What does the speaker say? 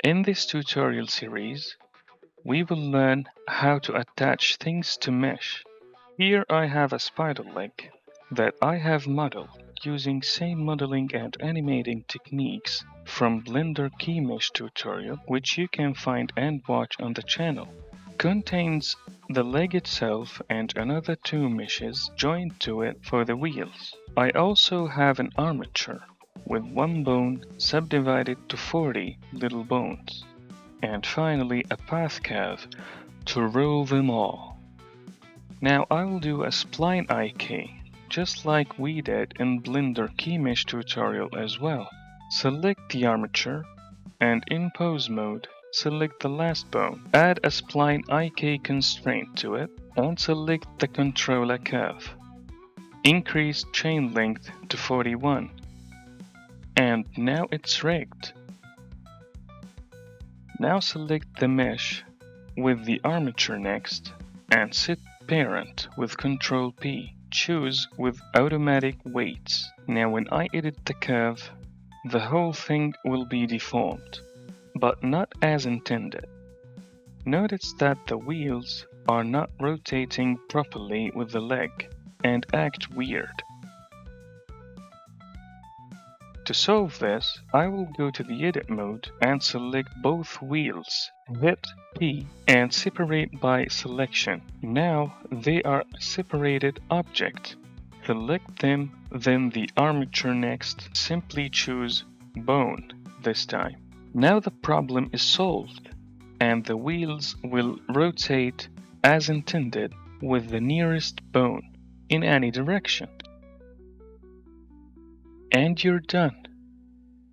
In this tutorial series, we will learn how to attach things to mesh. Here I have a spider leg that I have modeled using same modeling and animating techniques from Blender Key Mesh tutorial, which you can find and watch on the channel. Contains the leg itself and another two meshes joined to it for the wheels. I also have an armature with one bone subdivided to 40 little bones, and finally a path curve to roll them all. Now I will do a Spline IK, just like we did in Blender Key Mesh tutorial as well. Select the armature, and in pose mode, select the last bone. Add a Spline IK constraint to it, and select the controller curve. Increase chain length to 41. And now it's rigged. Now select the mesh with the armature next and set parent with Ctrl P. Choose with automatic weights. Now when I edit the curve, the whole thing will be deformed, but not as intended. Notice that the wheels are not rotating properly with the leg and act weird. To solve this, I will go to the edit mode and select both wheels. Hit P and separate by selection. Now they are a separated object. Select them, then the armature next. Simply choose bone this time. Now the problem is solved, and the wheels will rotate as intended with the nearest bone in any direction. And you're done.